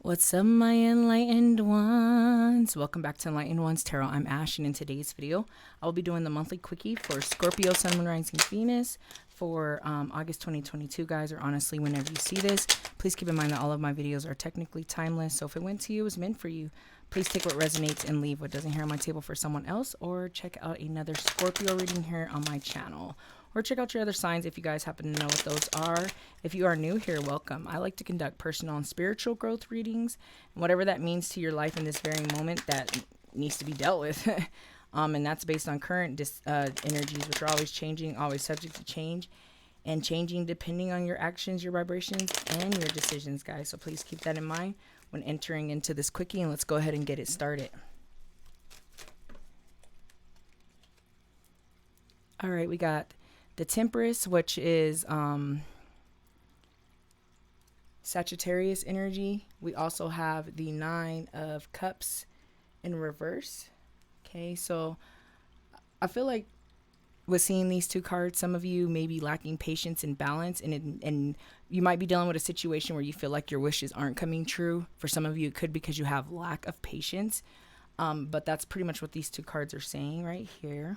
What's up, my enlightened ones? Welcome back to Enlightened Ones Tarot. I'm Ash, and in today's video, I will be doing the monthly quickie for Scorpio, Sun, Moon, Rising, Venus for August 2022, guys, or honestly, whenever you see this. Please keep in mind that all of my videos are technically timeless, so if it went to you, it was meant for you. Please take what resonates and leave what doesn't here on my table for someone else, or check out another Scorpio reading here on my channel. Or check out your other signs if you guys happen to know what those are. If you are new here, welcome. I like to conduct personal and spiritual growth readings, and whatever that means to your life in this very moment that needs to be dealt with. And that's based on current energies, which are always changing, always subject to change, and changing depending on your actions, your vibrations, and your decisions, guys. So please keep that in mind when entering into this quickie, and let's go ahead and get it started. All right, we got the Temperance, which is Sagittarius energy. We also have the Nine of Cups in reverse. Okay, so I feel like with seeing these two cards, some of you may be lacking patience and balance, and you might be dealing with a situation where you feel like your wishes aren't coming true. For some of you, it could be because you have lack of patience. But that's pretty much what these two cards are saying right here.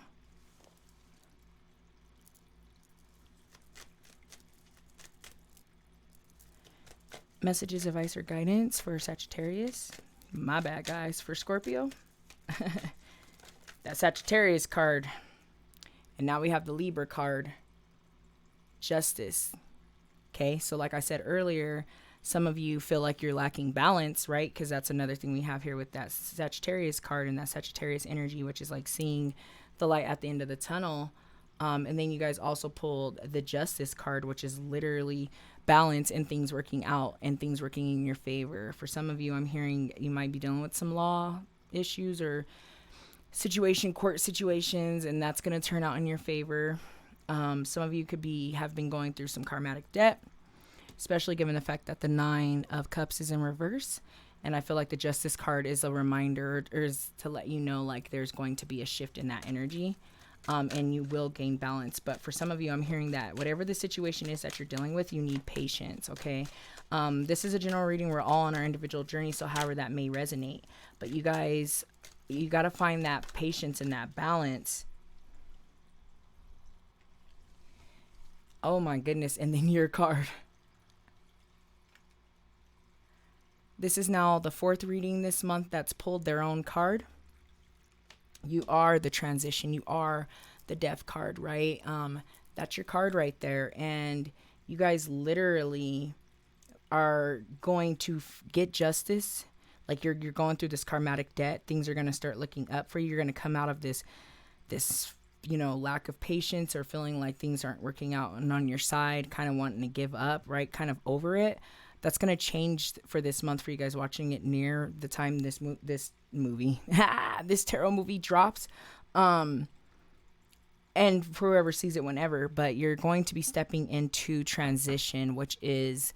Messages, advice, or guidance for Sagittarius. My bad, guys. For Scorpio. That Sagittarius card. And now we have the Libra card. Justice. Okay, so like I said earlier, some of you feel like you're lacking balance, right? Because that's another thing we have here with that Sagittarius card and that Sagittarius energy, which is like seeing the light at the end of the tunnel. And then you guys also pulled the Justice card, which is literally balance and things working out and things working in your favor. For some of you, I'm hearing you might be dealing with some law issues or court situations, and that's going to turn out in your favor. Some of you could have been going through some karmatic debt, especially given the fact that the Nine of Cups is in reverse. And I feel like the Justice card is a reminder, or is to let you know, like, there's going to be a shift in that energy. And you will gain balance. But for some of you, I'm hearing that whatever the situation is that you're dealing with, you need patience, okay? This is a general reading. We're all on our individual journey, so however that may resonate. But you guys, you got to find that patience and that balance. Oh my goodness, and then your card. This is now the fourth reading this month that's pulled their own card. You are the transition. You are the death card, right? That's your card right there. And you guys literally are going to get justice. Like you're going through this karmatic debt. Things are going to start looking up for you. You're going to come out of this, lack of patience or feeling like things aren't working out and on your side, kind of wanting to give up, right? Kind of over it. That's going to change for this month for you guys watching it near the time this tarot movie drops. And for whoever sees it whenever, but you're going to be stepping into transition, which is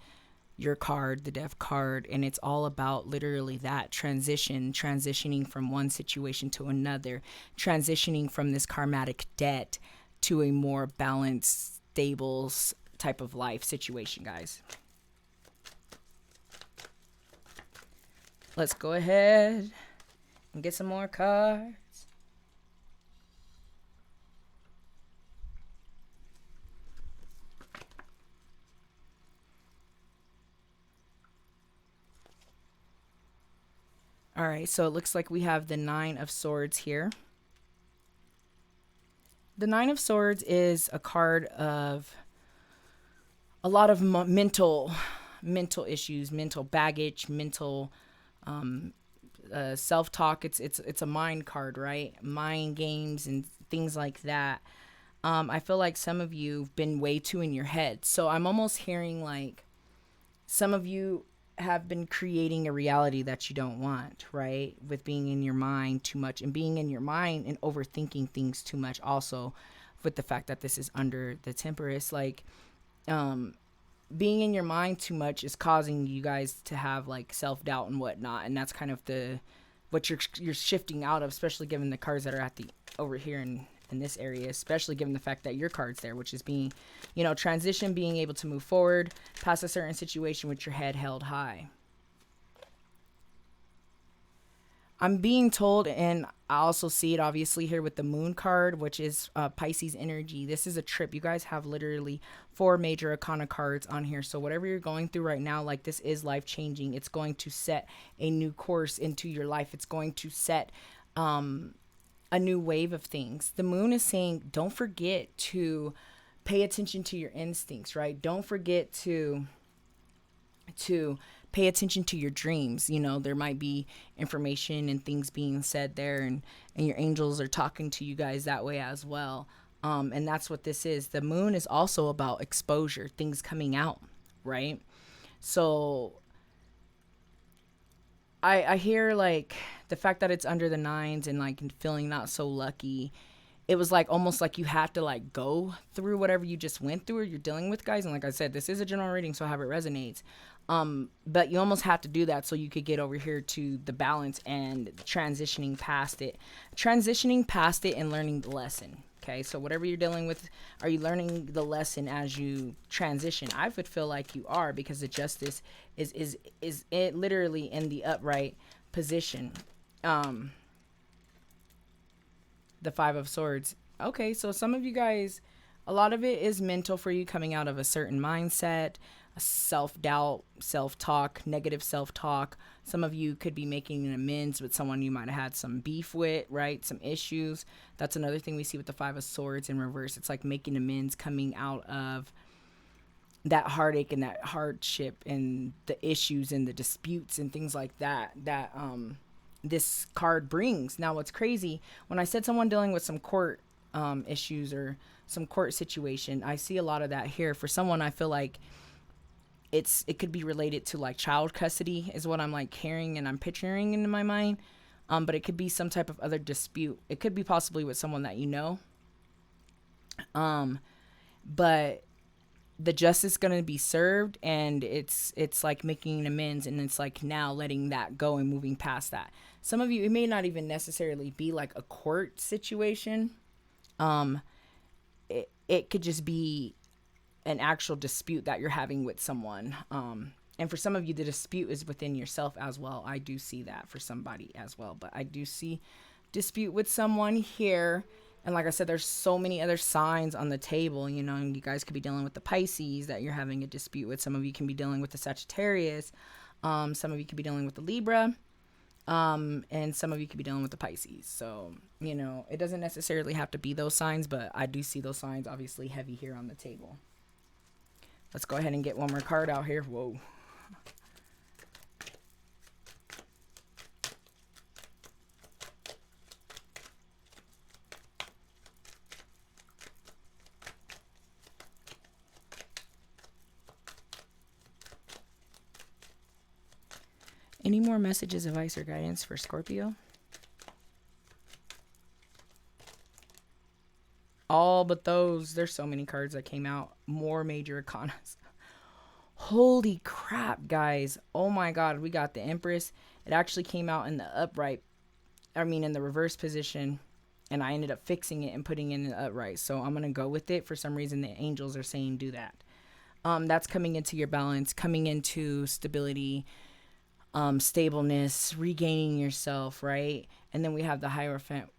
your card, the death card. And it's all about literally that transitioning from one situation to another, transitioning from this karmatic debt to a more balanced, stable type of life situation, guys. Let's go ahead and get some more cards. All right, so it looks like we have the Nine of Swords here. The Nine of Swords is a card of a lot of mental issues, mental baggage, mental self-talk. It's a mind card, right? Mind games and things like that. I feel like some of you've been way too in your head. So I'm almost hearing like some of you have been creating a reality that you don't want, right? With being in your mind too much and being in your mind and overthinking things too much. Also with the fact that this is under the Temperance, like, being in your mind too much is causing you guys to have like self-doubt and whatnot, and that's kind of what you're shifting out of, especially given the cards that are at the over here in this area, especially given the fact that your card's there, which is being, transition, being able to move forward past a certain situation with your head held high. I'm being told, and I also see it obviously here with the moon card, which is Pisces energy. This is a trip. You guys have literally 4 major arcana cards on here. So whatever you're going through right now, like, this is life changing. It's going to set a new course into your life. It's going to set a new wave of things. The moon is saying, don't forget to pay attention to your instincts, right? Don't forget to pay attention to your dreams. You know, there might be information and things being said there, and your angels are talking to you guys that way as well. And that's what this is. The moon is also about exposure, things coming out, right? So I hear like the fact that it's under the nines and like feeling not so lucky. It was like almost like you have to like go through whatever you just went through or you're dealing with, guys. And like I said, this is a general reading, so however it resonates. But you almost have to do that so you could get over here to the balance and transitioning past it. Transitioning past it and learning the lesson. Okay, so whatever you're dealing with, are you learning the lesson as you transition? I would feel like you are, because the justice is it literally in the upright position. The 5 of Swords. Okay, so some of you guys, a lot of it is mental for you, coming out of a certain mindset, self-doubt, self-talk, negative self-talk. Some of you could be making an amends with someone you might have had some beef with, right? Some issues. That's another thing we see with the 5 of Swords in reverse. It's like making amends, coming out of that heartache and that hardship and the issues and the disputes and things like that this card brings. Now, what's crazy, when I said someone dealing with some court issues or some court situation, I see a lot of that here. For someone, I feel like it could be related to like child custody is what I'm like hearing and I'm picturing in my mind. But it could be some type of other dispute. It could be possibly with someone that you know. But the justice is going to be served, and it's like making an amends, and it's like now letting that go and moving past that. Some of you, it may not even necessarily be like a court situation. It could just be an actual dispute that you're having with someone. And for some of you, the dispute is within yourself as well. I do see that for somebody as well, but I do see dispute with someone here. And like I said, there's so many other signs on the table, you know, and you guys could be dealing with the Pisces that you're having a dispute with. Some of you can be dealing with the Sagittarius. Some of you could be dealing with the Libra. And some of you could be dealing with the Pisces. So, you know, it doesn't necessarily have to be those signs, but I do see those signs obviously heavy here on the table. Let's go ahead and get one more card out here. Whoa. Any more messages, advice, or guidance for Scorpio? All but those. There's so many cards that came out. More major arcanas. Holy crap, guys. Oh my god, we got the Empress. It actually came out in the upright. In the reverse position. And I ended up fixing it and putting it in the upright. So I'm going to go with it. For some reason, the angels are saying do that. That's coming into your balance. Coming into stability. Stableness, regaining yourself, right? And then we have the Hierophant,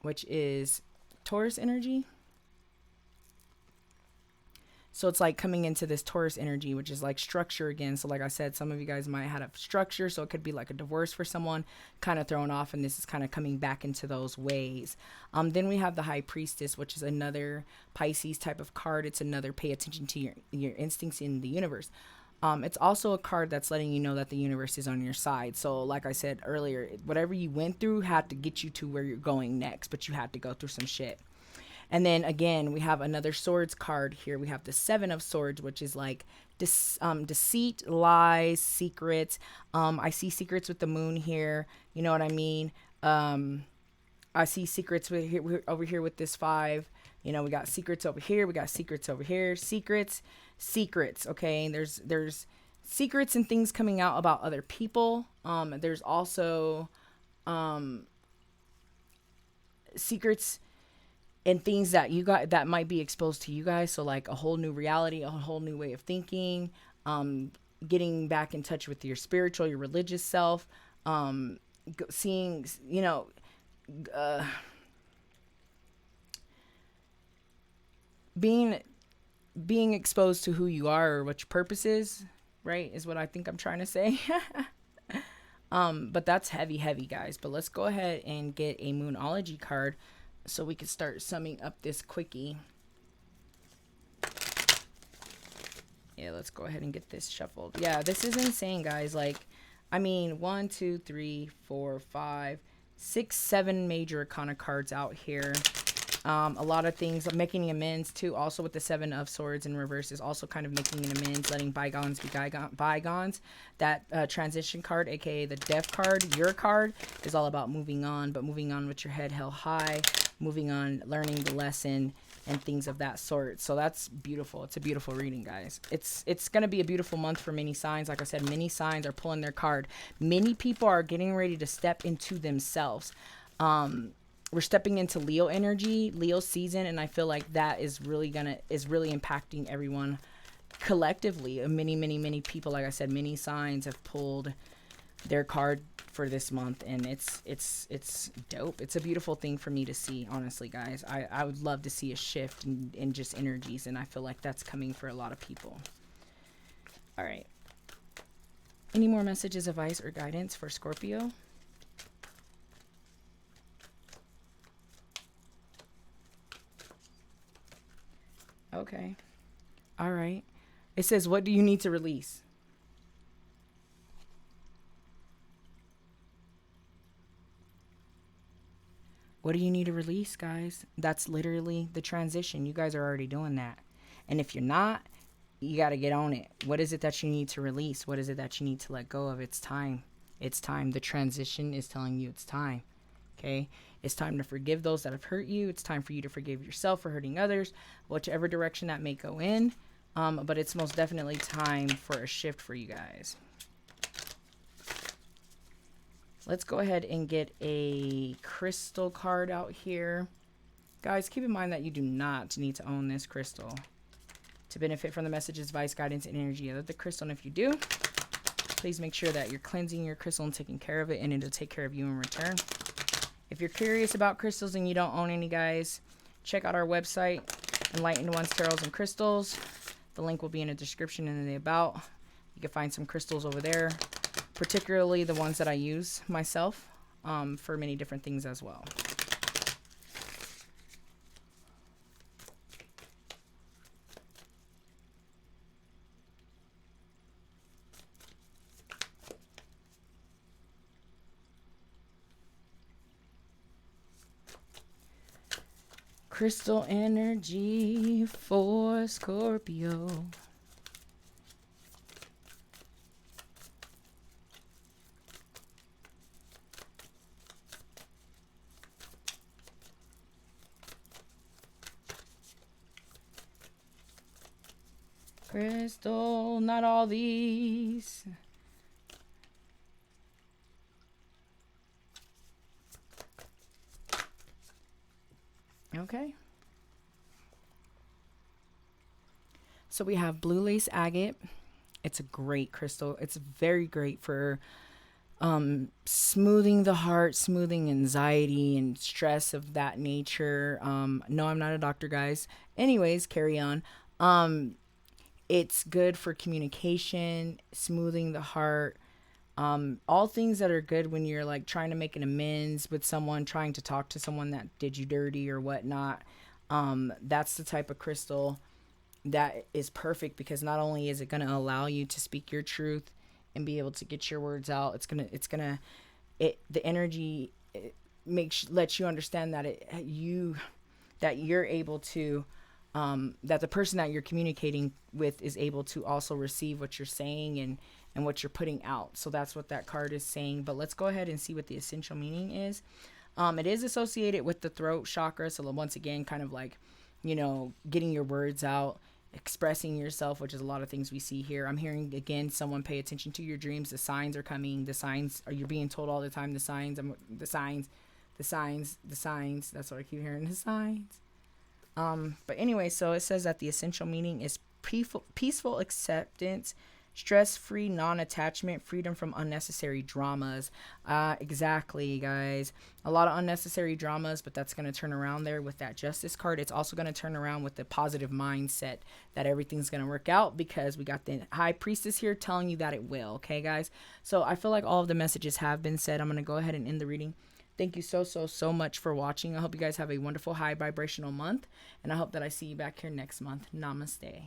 which is Taurus energy. So it's like coming into this Taurus energy, which is like structure again. So like I said, some of you guys might have a structure. So it could be like a divorce for someone, kind of thrown off. And this is kind of coming back into those ways. Then we have the High Priestess, which is another Pisces type of card. It's another pay attention to your instincts in the universe. It's also a card that's letting you know that the universe is on your side. So like I said earlier, whatever you went through had to get you to where you're going next, but you had to go through some shit. And then again, we have another swords card here. We have the 7 of Swords, which is like deceit, lies, secrets. I see secrets with the moon here. You know what I mean? I see secrets over here with this 5. You know, we got secrets over here. We got secrets over here. Secrets. Okay. There's secrets and things coming out about other people. There's also secrets and things that you got that might be exposed to you guys. So like a whole new reality, a whole new way of thinking, getting back in touch with your spiritual, your religious self. seeing, you know, uh, being being exposed to who you are or what your purpose is, right, is what I think I'm trying to say. But that's heavy, heavy, guys. But let's go ahead and get a Moonology card so we can start summing up this quickie. Yeah, let's go ahead and get this shuffled. Yeah, this is insane, guys. Like, I mean, 1, 2, 3, 4, 5, 6, 7 major Arcana cards out here. A lot of things, making amends too. Also with the 7 of Swords in reverse is also kind of making an amends, letting bygones be bygones. That transition card, aka the death card, your card, is all about moving on, but moving on with your head held high, moving on, learning the lesson, and things of that sort. So that's beautiful. It's a beautiful reading, guys. It's going to be a beautiful month for many signs. Like I said, many signs are pulling their card. Many people are getting ready to step into themselves. We're stepping into Leo energy, Leo season, and I feel like that is really impacting everyone collectively. Many people, like I said, many signs have pulled their card for this month, and it's dope. It's a beautiful thing for me to see, honestly, guys. I would love to see a shift in just energies, and I feel like that's coming for a lot of people. All right. Any more messages, advice, or guidance for Scorpio? Okay. All right. It says, what do you need to release? What do you need to release, guys? That's literally the transition. You guys are already doing that. And if you're not, you got to get on it. What is it that you need to release? What is it that you need to let go of? It's time. It's time. The transition is telling you it's time. Okay? It's time to forgive those that have hurt you. It's time for you to forgive yourself for hurting others, whichever direction that may go in. But it's most definitely time for a shift for you guys. Let's go ahead and get a crystal card out here. Guys, keep in mind that you do not need to own this crystal to benefit from the messages, advice, guidance, and energy of the crystal. And if you do, please make sure that you're cleansing your crystal and taking care of it, and it'll take care of you in return. If you're curious about crystals and you don't own any, guys, check out our website, Enlightened Ones, Tarots, and Crystals. The link will be in the description and in the about. You can find some crystals over there, particularly the ones that I use myself for many different things as well. Crystal energy for Scorpio. Crystal, not all these. Okay. So we have blue lace agate. It's a great crystal. It's very great for smoothing the heart, smoothing anxiety and stress of that nature. No, I'm not a doctor, guys. Anyways, carry on. It's good for communication, smoothing the heart. All things that are good when you're like trying to make an amends with someone, trying to talk to someone that did you dirty or whatnot. That's the type of crystal that is perfect, because not only is it going to allow you to speak your truth and be able to get your words out, the energy lets you understand that you're able to, that the person that you're communicating with is able to also receive what you're saying and what you're putting out. So that's what that card is saying. But let's go ahead and see what the essential meaning is. It is associated with the throat chakra. So once again, kind of like, getting your words out, expressing yourself, which is a lot of things we see here. I'm hearing, again, someone pay attention to your dreams. The signs are coming. The signs are, you're being told all the time, the signs. That's what I keep hearing, the signs. But anyway, so it says that the essential meaning is peaceful acceptance, Stress-free, non-attachment, freedom from unnecessary dramas. Exactly, guys. A lot of unnecessary dramas, but that's going to turn around there with that Justice card. It's also going to turn around with the positive mindset that everything's going to work out, because we got the High Priestess here telling you that it will. Okay, guys? So I feel like all of the messages have been said. I'm going to go ahead and end the reading. Thank you so much for watching. I hope you guys have a wonderful high vibrational month, and I hope that I see you back here next month. Namaste.